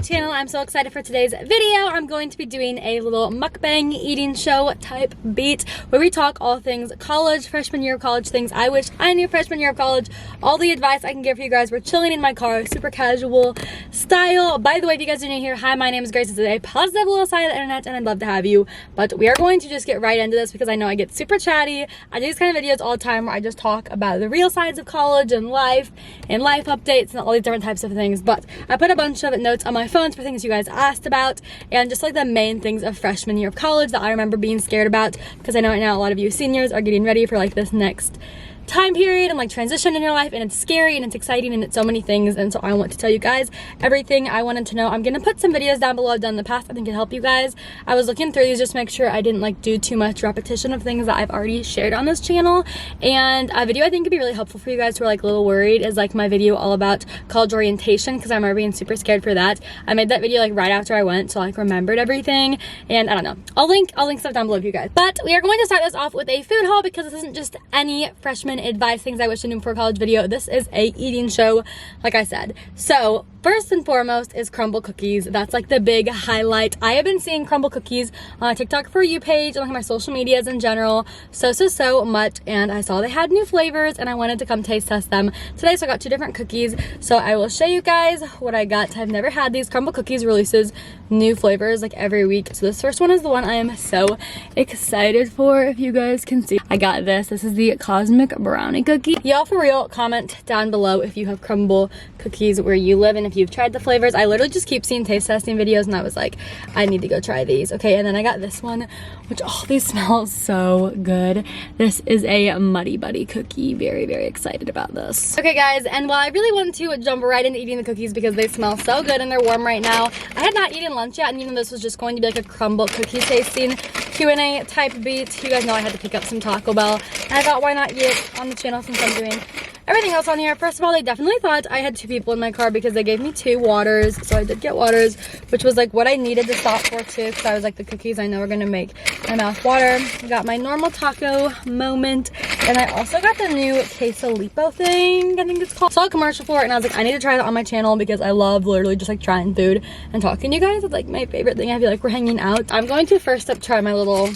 channel. I'm so excited for today's video. I'm going to be doing a little mukbang eating show type beat where we talk all things college, freshman year of college, things I wish I knew freshman year of college, all the advice I can give for you guys. We're chilling in my car, super casual style. By the way, if you guys are new here, hi, my name is Grace. This is a positive little side of the internet and I'd love to have you. But we are going to just get right into this because I know I get super chatty. I do these kind of videos all the time where I just talk about the real sides of college and life updates and all these different types of things. But I put a bunch of notes on my phones for things you guys asked about and just like the main things of freshman year of college that I remember being scared about, because I know right now a lot of you seniors are getting ready for like this next time period and like transition in your life, and it's scary and it's exciting and it's so many things. And so I want to tell you guys everything I wanted to know. I'm gonna put some videos down below I've done in the past I think can help you guys. I was looking through these just to make sure I didn't like do too much repetition of things that I've already shared on this channel. And a video I think could be really helpful for you guys who are like a little worried is like my video all about college orientation, because I remember being super scared for that. I made that video like right after I went, so I like remembered everything. And I don't know, I'll link stuff down below for you guys. But we are going to start this off with a food haul, because this isn't just any freshman advice, things I wish I knew before college video. This is a eating show, like I said. So first and foremost is CRUMBL cookies. That's like the big highlight. I have been seeing CRUMBL cookies on my TikTok For You page and like my social medias in general so much, and I saw they had new flavors and I wanted to come taste test them today. So I got two different cookies, so I will show you guys what I got. I've never had these. CRUMBL cookies releases new flavors like every week, so this first one is the one I am so excited for. If you guys can see, I got this is the cosmic brownie cookie. Y'all, for real, comment down below if you have CRUMBL cookies where you live and if you've tried the flavors. I literally just keep seeing taste testing videos and I was like, I need to go try these. Okay, and then I got this one, which these smell so good. This is a Muddy Buddy cookie. Very excited about this. Okay guys, and while I really want to jump right into eating the cookies because they smell so good and they're warm right now, I had not eaten lunch yet, and even though this was just going to be like a CRUMBL cookie tasting Q&A type beat, you guys know I had to pick up some Taco Bell, and I thought, why not eat it on the channel since I'm doing everything else on here. First of all, they definitely thought I had two people in my car because they gave me two waters, so I did get waters, which was like what I needed to stop for too, because I was like, the cookies I know are gonna make my mouth water. I got my normal taco moment, and I also got the new quesalipo thing, I think it's called. Saw a commercial for it and I was like, I need to try that on my channel because I love literally just like trying food and talking to you guys. It's like my favorite thing. I feel like we're hanging out. I'm going to first up try my little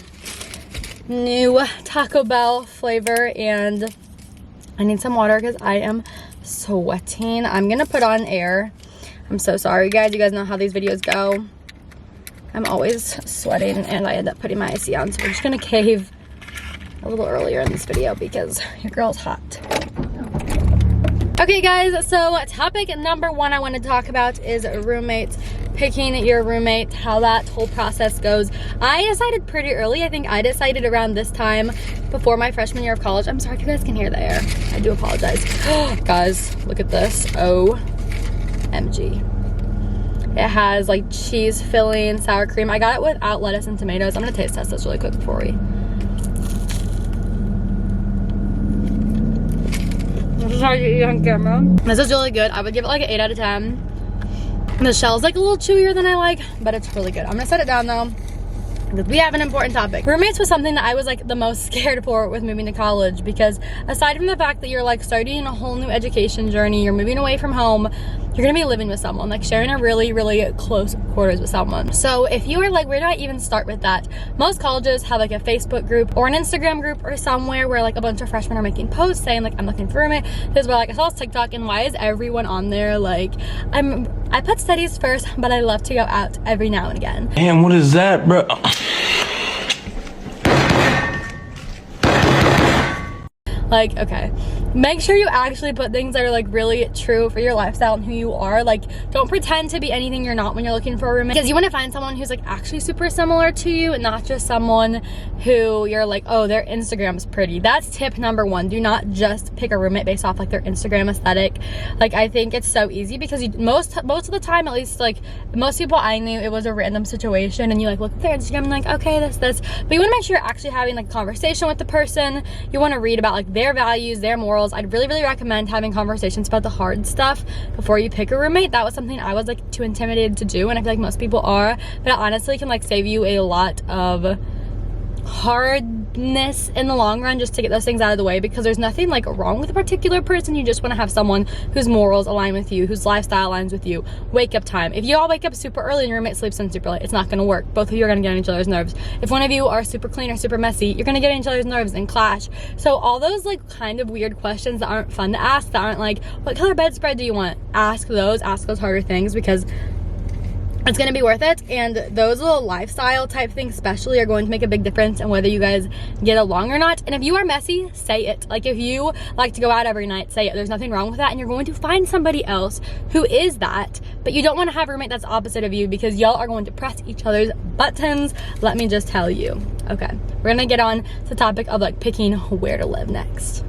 new Taco Bell flavor, and I need some water because I am sweating. I'm gonna put on air. I'm so sorry guys, you guys know how these videos go. I'm always sweating and I end up putting my AC on, so we're just gonna cave a little earlier in this video because your girl's hot. Okay guys, so topic number one I want to talk about is roommates. Picking your roommate, how that whole process goes. I decided pretty early. I think I decided around this time before my freshman year of college. I'm sorry if you guys can hear the air. I do apologize. Guys, look at this. OMG. It has like cheese filling, sour cream. I got it without lettuce and tomatoes. I'm gonna taste test this really quick before we. This is how you eat on camera. This is really good. I would give it like an 8 out of 10. The shell's like a little chewier than I like, but it's really good. I'm gonna set it down though, because we have an important topic. Roommates was something that I was like the most scared for with moving to college, because aside from the fact that you're like starting a whole new education journey, you're moving away from home, you're gonna be living with someone, like sharing a really close quarters with someone. So if you are like, where do I even start with that? Most colleges have like a Facebook group or an Instagram group or somewhere where like a bunch of freshmen are making posts saying like, I'm looking for a roommate. This is where like I saw this TikTok, and why is everyone on there like, I put studies first, but I love to go out every now and again. Damn, what is that, bro? Like, okay, make sure you actually put things that are like really true for your lifestyle and who you are. Like, don't pretend to be anything you're not when you're looking for a roommate, because you want to find someone who's like actually super similar to you, and not just someone who you're like, oh, their Instagram is pretty. That's tip number one. Do not just pick a roommate based off like their Instagram aesthetic. Like, I think it's so easy because you most of the time, at least like most people I knew, it was a random situation and you like look at their Instagram and like, okay, this, but you want to make sure you're actually having like a conversation with the person. You want to read about like their values, their morals. I'd really recommend having conversations about the hard stuff before you pick a roommate. That was something I was like too intimidated to do, and I feel like most people are, but it honestly can like save you a lot of hard in the long run, just to get those things out of the way, because there's nothing like wrong with a particular person. You just want to have someone whose morals align with you, whose lifestyle aligns with you. Wake up time. If you all wake up super early and your roommate sleeps in super late, it's not going to work. Both of you are going to get on each other's nerves. If one of you are super clean or super messy, you're going to get on each other's nerves and clash. So all those like kind of weird questions that aren't fun to ask, that aren't like, what color bedspread do you want? Ask those harder things, because it's going to be worth it. And those little lifestyle type things especially are going to make a big difference in whether you guys get along or not. And if you are messy, say it. Like, if you like to go out every night, say it. There's nothing wrong with that, and you're going to find somebody else who is that. But you don't want to have a roommate that's opposite of you, because y'all are going to press each other's buttons, let me just tell you. Okay, we're going to get on to the topic of like picking where to live next.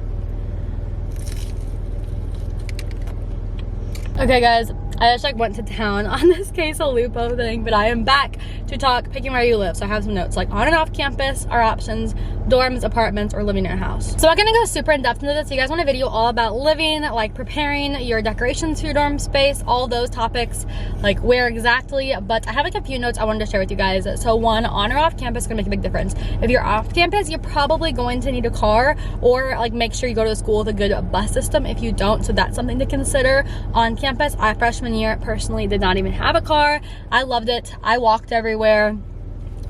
Okay guys, I just like went to town on this queso lupo thing, but I am back to talk picking where you live. So I have some notes like on and off campus, our options, dorms, apartments, or living in a house. So I'm gonna go super in depth into this. So you guys want a video all about living, like preparing your decorations for your dorm space, all those topics, like where exactly. But I have like a few notes I wanted to share with you guys. So one, on or off campus is gonna make a big difference. If you're off campus, you're probably going to need a car, or like make sure you go to a school with a good bus system if you don't. So that's something to consider. On campus, freshman year personally did not even have a car. I loved it. I walked everywhere.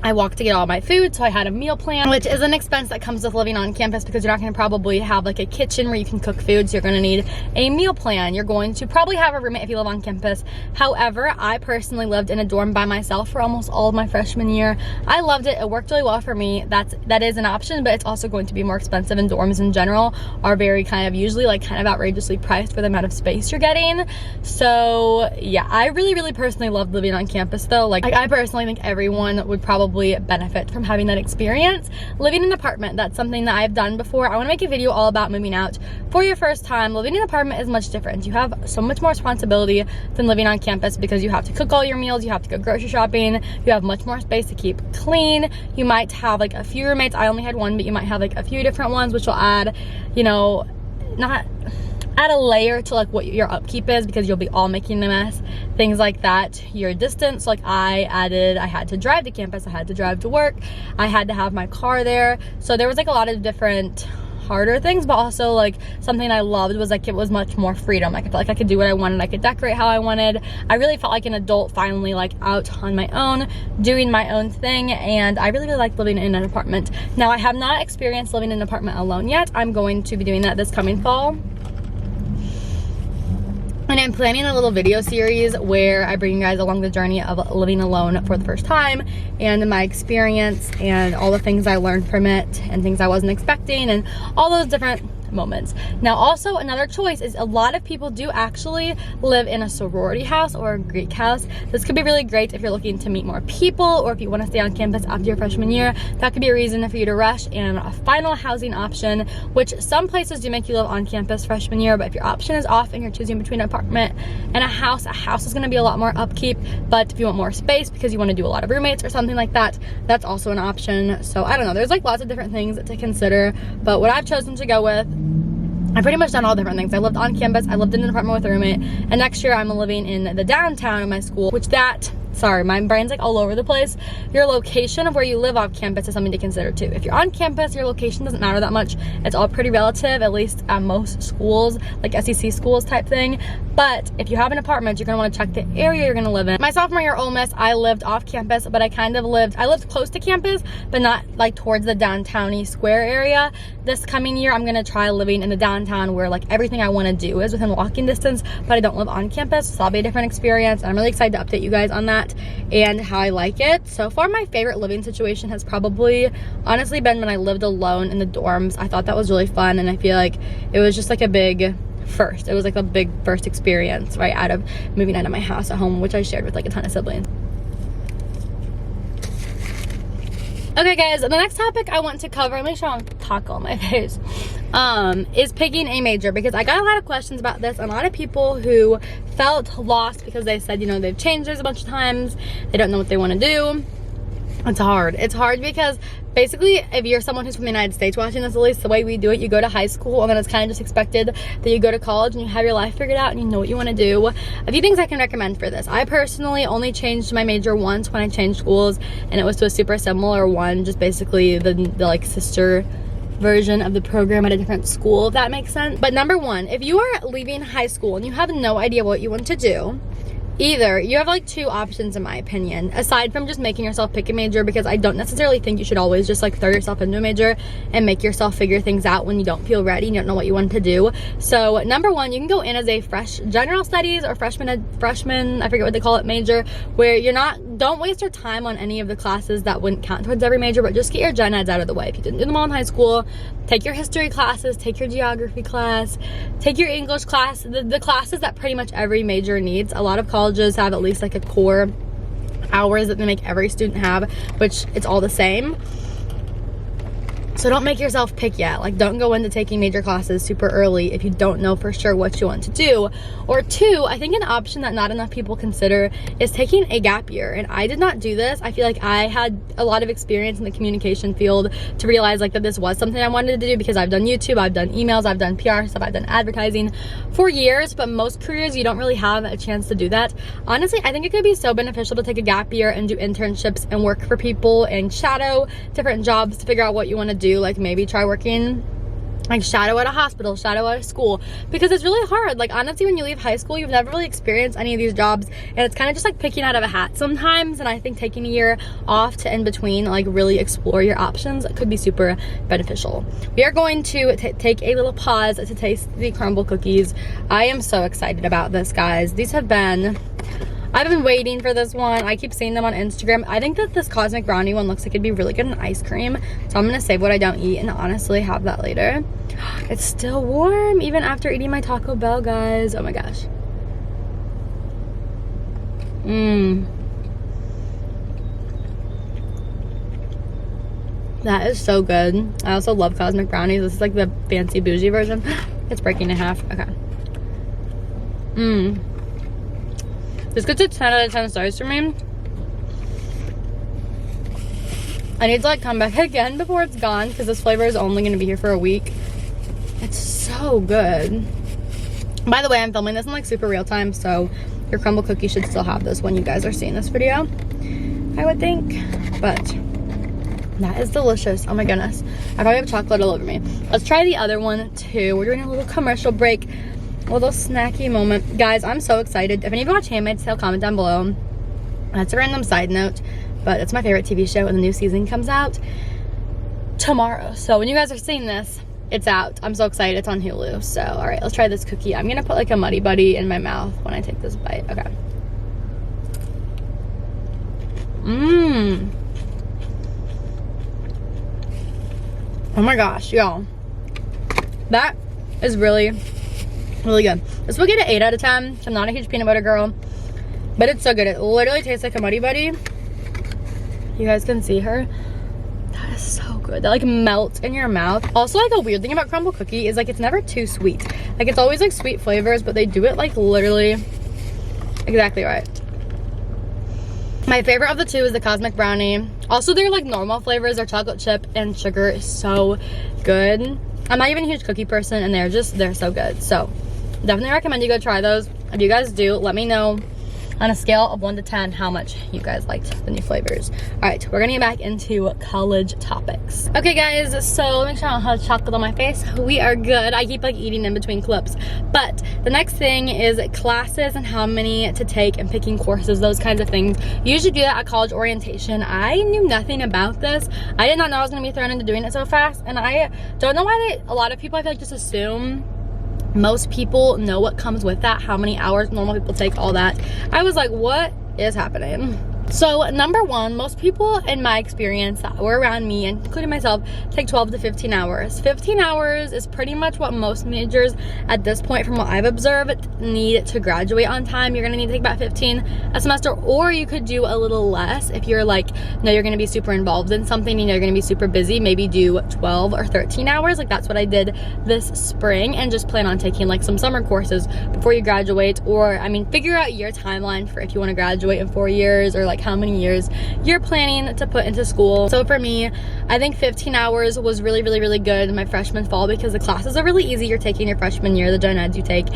I walked to get all my food, so I had a meal plan, which is an expense that comes with living on campus, because you're not going to probably have like a kitchen where you can cook food, so you're going to need a meal plan. You're going to probably have a roommate if you live on campus. However, I personally lived in a dorm by myself for almost all of my freshman year. I loved it. It worked really well for me. That is an option, but it's also going to be more expensive, and dorms in general are very kind of usually like kind of outrageously priced for the amount of space you're getting. So yeah, I really personally loved living on campus though. Like I personally think everyone would probably benefit from having that experience. Living in an apartment, that's something that I've done before. I want to make a video all about moving out for your first time. Living in an apartment is much different. You have so much more responsibility than living on campus, because you have to cook all your meals, you have to go grocery shopping, you have much more space to keep clean. You might have like a few roommates. I only had one, but you might have like a few different ones, which will add, you know, not add a layer to like what your upkeep is, because you'll be all making a mess, things like that. Your distance, like I had to drive to campus, I had to drive to work, I had to have my car there. So there was like a lot of different harder things, but also like something I loved was like it was much more freedom. Like I felt like I could do what I wanted, I could decorate how I wanted. I really felt like an adult finally, like out on my own, doing my own thing, and I really liked living in an apartment. Now I have not experienced living in an apartment alone yet. I'm going to be doing that this coming fall. And I'm planning a little video series where I bring you guys along the journey of living alone for the first time, and my experience and all the things I learned from it and things I wasn't expecting and all those different moments. Now also another choice is a lot of people do actually live in a sorority house or a Greek house. This could be really great if you're looking to meet more people, or if you want to stay on campus after your freshman year. That could be a reason for you to rush. And a final housing option, which some places do make you live on campus freshman year, but if your option is off and you're choosing between an apartment and a house is going to be a lot more upkeep. But if you want more space because you want to do a lot of roommates or something like that, that's also an option. So I don't know, there's like lots of different things to consider, but what I've chosen to go with, I've pretty much done all different things. I lived on campus, I lived in an apartment with a roommate, and next year I'm living in the downtown of my school, sorry, my brain's like all over the place. Your location of where you live off campus is something to consider too. If you're on campus, your location doesn't matter that much. It's all pretty relative, at least at most schools, like SEC schools type thing. But if you have an apartment, you're gonna wanna check the area you're gonna live in. My sophomore year at Ole Miss, I lived off campus, but I lived close to campus, but not like towards the downtown-y square area. This coming year, I'm gonna try living in the downtown where like everything I wanna do is within walking distance, but I don't live on campus, so that'll be a different experience. And I'm really excited to update you guys on that and how I like it. So far, my favorite living situation has probably honestly been when I lived alone in the dorms. I thought that was really fun, and I feel like it was just like a big first. It was like a big first experience right out of moving out of my house at home, which I shared with like a ton of siblings. Okay guys, the next topic I want to cover, make sure I don't taco on my face, is picking a major, because I got a lot of questions about this, and a lot of people who felt lost because they said, you know, they've changed theirs a bunch of times, they don't know what they want to do. It's hard because basically if you're someone who's from the United States watching this, at least the way we do it, you go to high school and then it's kind of just expected that you go to college and you have your life figured out and you know what you want to do. A few things I can recommend for this. I personally only changed my major once when I changed schools, and it was to a super similar one, just basically the like sister version of the program at a different school, if that makes sense. But number one, if you are leaving high school and you have no idea what you want to do, either you have like two options in my opinion, aside from just making yourself pick a major, because I don't necessarily think you should always just like throw yourself into a major and make yourself figure things out when you don't feel ready and you don't know what you want to do. So number one, you can go in as a fresh general studies or freshman, I forget what they call it, major, where don't waste your time on any of the classes that wouldn't count towards every major, but just get your gen eds out of the way. If you didn't do them all in high school, take your history classes, take your geography class, take your English class, the classes that pretty much every major needs. A lot of colleges have at least like a core hours that they make every student have, which it's all the same. So don't make yourself pick yet. Like, don't go into taking major classes super early if you don't know for sure what you want to do. Or two, I think an option that not enough people consider is taking a gap year. And I did not do this. I feel like I had a lot of experience in the communication field to realize like that this was something I wanted to do, because I've done YouTube, I've done emails, I've done PR stuff, I've done advertising for years, but most careers you don't really have a chance to do that. Honestly, I think it could be so beneficial to take a gap year and do internships and work for people and shadow different jobs to figure out what you want to do. Like maybe try working like shadow at a hospital, shadow at a school, because it's really hard. Like honestly, when you leave high school, you've never really experienced any of these jobs, and it's kind of just like picking out of a hat sometimes. And I think taking a year off to in between, like really explore your options, could be super beneficial. We are going to take a little pause to taste the CRUMBL cookies. I am so excited about this, guys. These have been, I've been waiting for this one. I keep seeing them on Instagram. I think that this cosmic brownie one looks like it'd be really good in ice cream. So I'm gonna save what I don't eat and honestly have that later. It's still warm even after eating my Taco Bell, guys. Oh my gosh. That is so good. I also love cosmic brownies. This is like the fancy bougie version. It's breaking in half. Okay. This gets a 10 out of 10 stars for me. I need to like come back again before it's gone, because this flavor is only going to be here for a week. It's so good. By the way, I'm filming this in like super real time, so your CRUMBL cookie should still have this when you guys are seeing this video, I would think. But that is delicious. Oh my goodness. I probably have chocolate all over me. Let's try the other one too. We're doing a little commercial break. A little snacky moment. Guys, I'm so excited. If any of you watch Handmaid's Tale, comment down below. That's a random side note, but it's my favorite TV show, and the new season comes out tomorrow. So when you guys are seeing this, it's out. I'm so excited. It's on Hulu. So, all right, let's try this cookie. I'm gonna put like a Muddy Buddy in my mouth when I take this bite. Okay. Oh my gosh, y'all. That is really good. This will get an 8 out of 10. I'm not a huge peanut butter girl, but it's so good. It literally tastes like a Muddy Buddy. You guys can see her. That is so good. That like melts in your mouth. Also, like a weird thing about CRUMBL cookie is like it's never too sweet. Like it's always like sweet flavors, but they do it like literally exactly right. My favorite of the two is the cosmic brownie. Also, their like normal flavors are chocolate chip and sugar is so good. I'm not even a huge cookie person, and they're so good. So definitely recommend you go try those. If you guys do, let me know on a scale of 1 to 10 how much you guys liked the new flavors. All right, we're gonna get back into college topics. Okay guys, so make sure I don't have chocolate on my face. We are good. I keep like eating in between clips. But the next thing is classes and how many to take and picking courses, those kinds of things. You usually do that at college orientation. I knew nothing about this. I did not know I was gonna be thrown into doing it so fast, and I don't know why a lot of people I feel like just assume most people know what comes with that, how many hours normal people take, all that. I was like, what is happening? So number one, most people in my experience that were around me, including myself, take 12 to 15 hours. 15 hours is pretty much what most majors at this point, from what I've observed, need to graduate on time. You're gonna need to take about 15 a semester, or you could do a little less if you're like, no, you're gonna be super involved in something and you're gonna be super busy. Maybe do 12 or 13 hours. Like that's what I did this spring, and just plan on taking like some summer courses before you graduate. Or I mean, figure out your timeline for if you want to graduate in 4 years, or like like how many years you're planning to put into school. So for me, I think 15 hours was really, really, really good in my freshman fall because the classes are really easy you're taking your freshman year, the gen eds you take.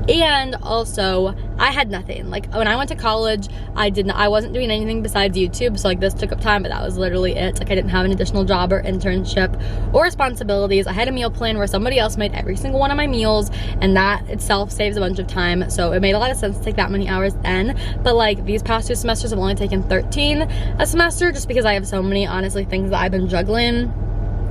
And also, I had nothing. Like when I went to college, I wasn't doing anything besides YouTube. So like this took up time, but that was literally it. Like I didn't have an additional job or internship or responsibilities. I had a meal plan where somebody else made every single one of my meals, and that itself saves a bunch of time. So it made a lot of sense to take that many hours then. But like these past 2 semesters, I've only taken 13 a semester just because I have so many, honestly, things that I've been juggling.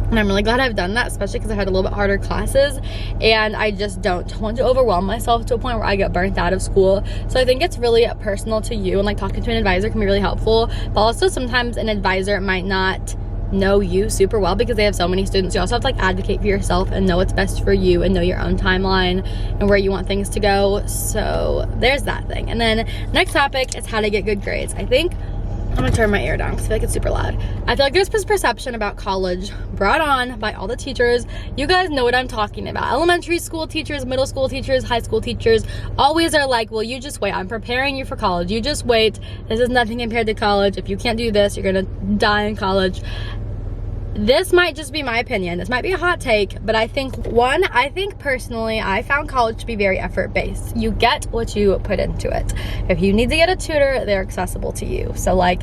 And I'm really glad I've done that, especially because I had a little bit harder classes, and I just don't want to overwhelm myself to a point where I get burnt out of school. So I think it's really personal to you, and like talking to an advisor can be really helpful, but also sometimes an advisor might not know you super well because they have so many students. You also have to like advocate for yourself and know what's best for you and know your own timeline and where you want things to go. So there's that thing. And then next topic is how to get good grades. I think I'm gonna turn my ear down because I feel like it's super loud. I feel like there's this perception about college brought on by all the teachers. You guys know what I'm talking about. Elementary school teachers, middle school teachers, high school teachers always are like, well, you just wait. I'm preparing you for college. You just wait. This is nothing compared to college. If you can't do this, you're gonna die in college. This might just be my opinion. This might be a hot take, but I think personally, I found college to be very effort-based. You get what you put into it. If you need to get a tutor, they're accessible to you. So like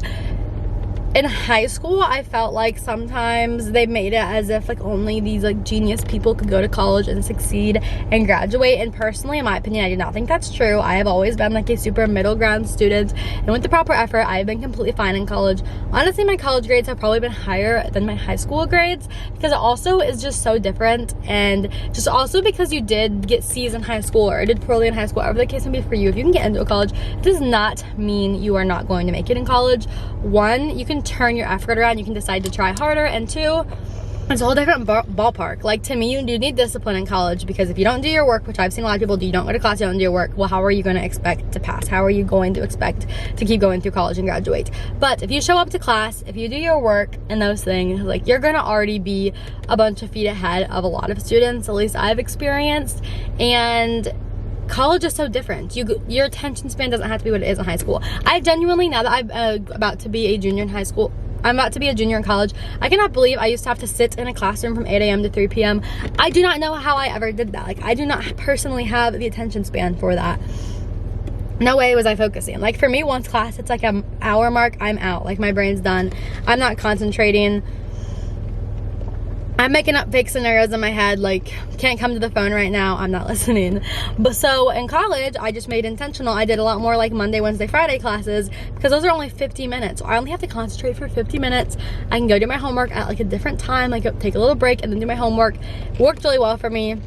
in high school, I felt like sometimes they made it as if like only these like genius people could go to college and succeed and graduate. And personally, in my opinion, I do not think that's true. I have always been like a super middle ground student, and with the proper effort, I've been completely fine in college. Honestly, my college grades have probably been higher than my high school grades because it also is just so different, and just also because you did get C's in high school or did poorly in high school, whatever the case may be for you, if you can get into a college, it does not mean you are not going to make it in college. One, you can turn your effort around, you can decide to try harder, and two, it's a whole different ballpark. Like to me, you do need discipline in college because if you don't do your work, which I've seen a lot of people do, you don't go to class, you don't do your work, well, how are you going to expect to pass? How are you going to expect to keep going through college and graduate? But if you show up to class, if you do your work and those things, like you're going to already be a bunch of feet ahead of a lot of students, at least I've experienced. And college is so different. Your attention span doesn't have to be what it is in high school. I genuinely, now that I'm about to be a junior in high school, I'm about to be a junior in college, I cannot believe I used to have to sit in a classroom from 8 a.m. to 3 p.m. I do not know how I ever did that. Like, I do not personally have the attention span for that. No way was I focusing. Like, for me, once class hits like an hour mark, I'm out. Like, my brain's done. I'm not concentrating. I'm making up fake scenarios in my head, like, can't come to the phone right now, I'm not listening. But so in college, I just made intentional. I did a lot more like Monday, Wednesday, Friday classes because those are only 50 minutes. So I only have to concentrate for 50 minutes. I can go do my homework at like a different time, like take a little break and then do my homework. It worked really well for me.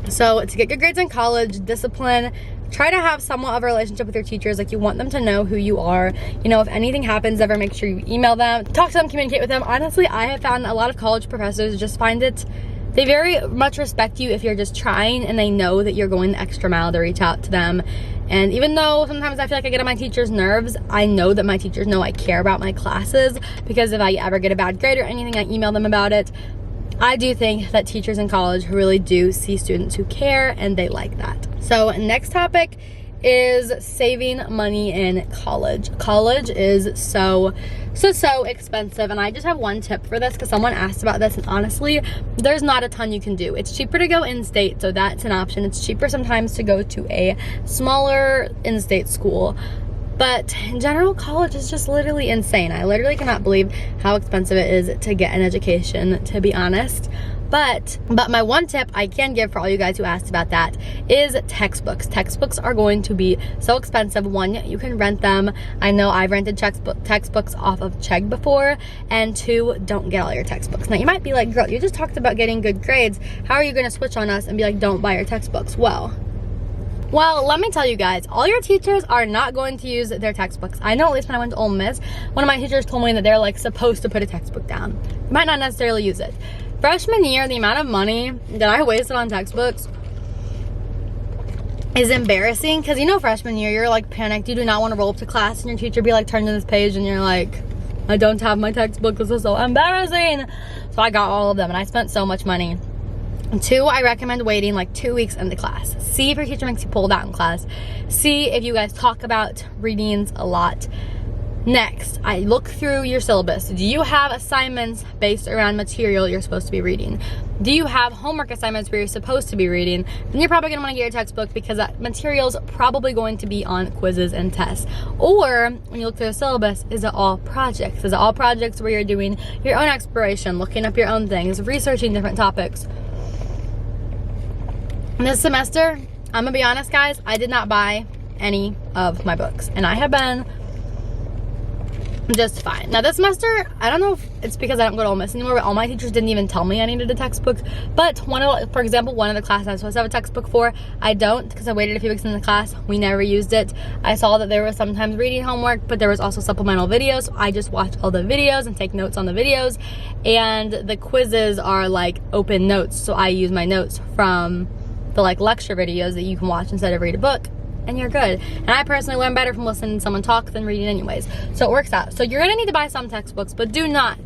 So to get good grades in college, discipline, try to have somewhat of a relationship with your teachers. Like, you want them to know who you are. You know, if anything happens ever, make sure you email them, talk to them, communicate with them. Honestly, I have found a lot of college professors just find it, they very much respect you if you're just trying and they know that you're going the extra mile to reach out to them. And even though sometimes I feel like I get on my teachers' nerves, I know that my teachers know I care about my classes, because if I ever get a bad grade or anything, I email them about it. I do think that teachers in college really do see students who care, and they like that. So next topic is saving money in college. College is so expensive, and I just have one tip for this because someone asked about this, and honestly, there's not a ton you can do. It's cheaper to go in-state, so that's an option. It's cheaper sometimes to go to a smaller in-state school. But in general, college is just literally insane. I literally cannot believe how expensive it is to get an education, to be honest. But my one tip I can give for all you guys who asked about that is textbooks. Textbooks are going to be so expensive. One, you can rent them. I know I've rented textbooks off of Chegg before. And two, don't get all your textbooks. Now you might be like, girl, you just talked about getting good grades. How are you going to switch on us and be like, don't buy your textbooks? Well, let me tell you guys, all your teachers are not going to use their textbooks. I know, at least when I went to Ole Miss, one of my teachers told me that they're like supposed to put a textbook down. You might not necessarily use it. Freshman year, the amount of money that I wasted on textbooks is embarrassing, because you know, freshman year, you're like panicked. You do not want to roll up to class and your teacher be like, turn to this page, and you're like, I don't have my textbook. This is so embarrassing. So I got all of them, and I spent so much money. Two, I recommend waiting like 2 weeks into class. See if your teacher makes you pull it out in class. See if you guys talk about readings a lot. Next, I look through your syllabus. Do you have assignments based around material you're supposed to be reading? Do you have homework assignments where you're supposed to be reading? Then you're probably gonna wanna get your textbook because that material's probably going to be on quizzes and tests. Or when you look through the syllabus, is it all projects? Is it all projects where you're doing your own exploration, looking up your own things, researching different topics? This semester, I'm gonna be honest guys, I did not buy any of my books and I have been just fine. Now this semester, I don't know if it's because I don't go to Ole Miss anymore, but all my teachers didn't even tell me I needed a textbook. But for example, one of the classes I'm supposed to have a textbook for, I don't because I waited a few weeks in the class. We never used it. I saw that there was sometimes reading homework, but there was also supplemental videos. So I just watch all the videos and take notes on the videos. And the quizzes are like open notes. So I use my notes from the like lecture videos that you can watch instead of read a book. And you're good. And I personally learn better from listening to someone talk than reading anyways. So it works out. So you're gonna need to buy some textbooks, but do not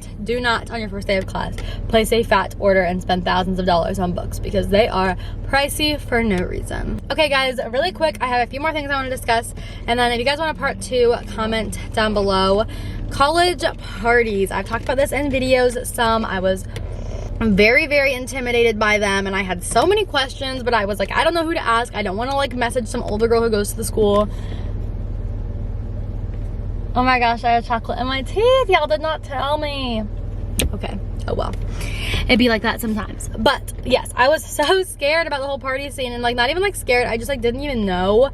on your first day of class place a fat order and spend thousands of dollars on books because they are pricey for no reason. Okay guys, really quick, I have a few more things I want to discuss. And then if you guys want a part 2, comment down below. College parties. I've talked about this in videos some. I'm very intimidated by them and I had so many questions, but I was like, I don't know who to ask. I don't want to like message some older girl who goes to the school. Oh my gosh, I have chocolate in my teeth. Y'all did not tell me. Okay, oh well. It'd be like that sometimes. But yes, I was so scared about the whole party scene and like not even like scared. I just like didn't even know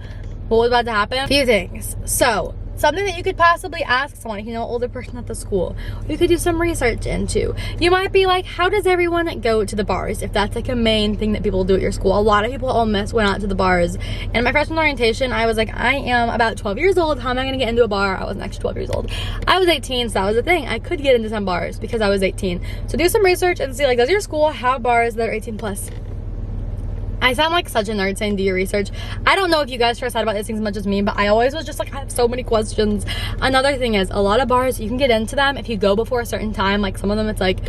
what was about to happen. A few things. So something that you could possibly ask someone, if you know, an older person at the school, or you could do some research into. You might be like, how does everyone go to the bars? If that's like a main thing that people do at your school. A lot of people at Ole Miss went out to the bars. And my freshman orientation, I was like, I am about 12 years old. How am I gonna get into a bar? I wasn't actually 12 years old. I was 18, so that was the thing. I could get into some bars because I was 18. So do some research and see like, does your school have bars that are 18 plus? I sound like such a nerd saying do your research. I don't know if you guys stress out about these things as much as me, but I always was just like, I have so many questions. Another thing is, a lot of bars, you can get into them if you go before a certain time. Like some of them, it's like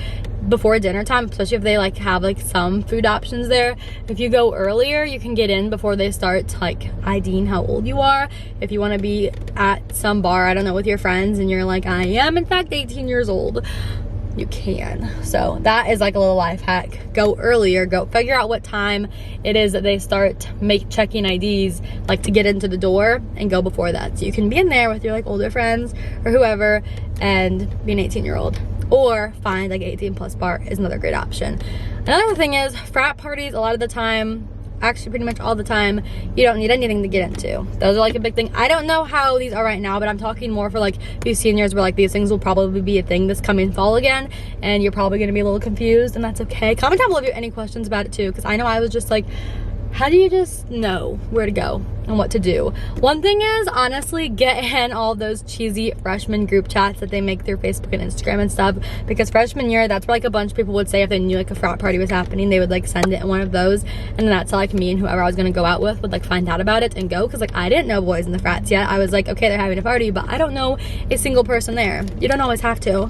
before dinner time, especially if they like have like some food options there. If you go earlier, you can get in before they start like IDing how old you are. If you want to be at some bar, I don't know, with your friends and you're like, I am in fact 18 years old. You can. So that is like a little life hack. Go earlier, go figure out what time it is that they start checking IDs, like to get into the door, and go before that. So you can be in there with your like older friends or whoever and be an 18-year-old. Or find like 18 plus bar is another great option. Another thing is frat parties, a lot of the time, actually pretty much all the time, you don't need anything to get into. Those are like a big thing. I don't know how these are right now, but I'm talking more for like these seniors where like these things will probably be a thing this coming fall again, and you're probably going to be a little confused, and that's okay. Comment down below if you have any questions about it too, because I know I was just like, how do you just know where to go and what to do? One thing is, honestly, get in all those cheesy freshman group chats that they make through Facebook and Instagram and stuff, because freshman year, that's where like a bunch of people would say if they knew like a frat party was happening, they would like send it in one of those, and then that's how like me and whoever I was gonna go out with would like find out about it and go, because like I didn't know boys in the frats yet. I was like, okay, they're having a party, but I don't know a single person there. You don't always have to.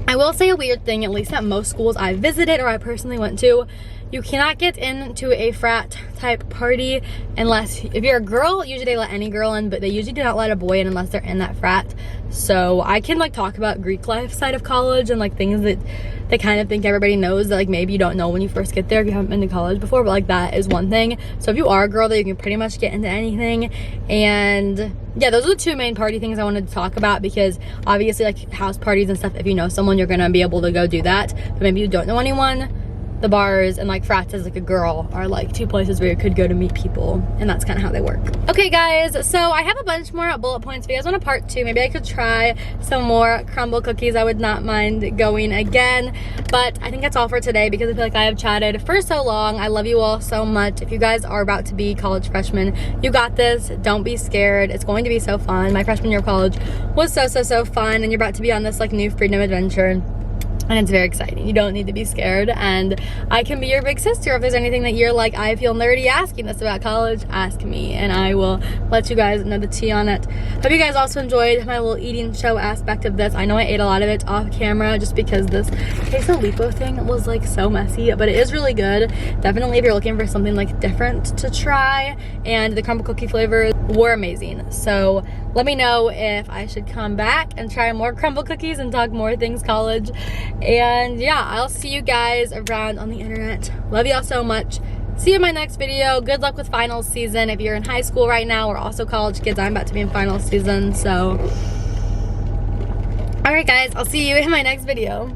I will say a weird thing, at least at most schools I visited or I personally went to, you cannot get into a frat type party unless, if you're a girl, usually they let any girl in, but they usually do not let a boy in unless they're in that frat. So I can like talk about Greek life side of college and like things that they kind of think everybody knows that like maybe you don't know when you first get there if you haven't been to college before, but like that is one thing. So if you are a girl, that you can pretty much get into anything. And yeah, those are the two main party things I wanted to talk about, because obviously like house parties and stuff, if you know someone, you're gonna be able to go do that, but maybe you don't know anyone. The bars and like frats as like a girl are like two places where you could go to meet people, and that's kind of how they work. Okay guys, so I have a bunch more bullet points. If you guys want a part 2, maybe I could try some more CRUMBL cookies. I would not mind going again, but I think that's all for today because I feel like I have chatted for so long. I love you all so much. If you guys are about to be college freshmen, you got this. Don't be scared. It's going to be so fun. My freshman year of college was so fun, and you're about to be on this like new freedom adventure. And it's very exciting. You don't need to be scared, and I can be your big sister. If there's anything that you're like, I feel nerdy asking this about college, ask me and I will let you guys know the tea on it. Hope you guys also enjoyed my little eating show aspect of this. I know I ate a lot of it off camera just because this queso lipo thing was like so messy, but it is really good. Definitely if you're looking for something like different to try, and the CRUMBL cookie flavor were amazing. So let me know if I should come back and try more crumble cookies and talk more things college. And yeah, I'll see you guys around on the internet. Love y'all so much. See you in my next video. Good luck with finals season. If you're in high school right now or also college kids, I'm about to be in finals season. So, all right guys, I'll see you in my next video.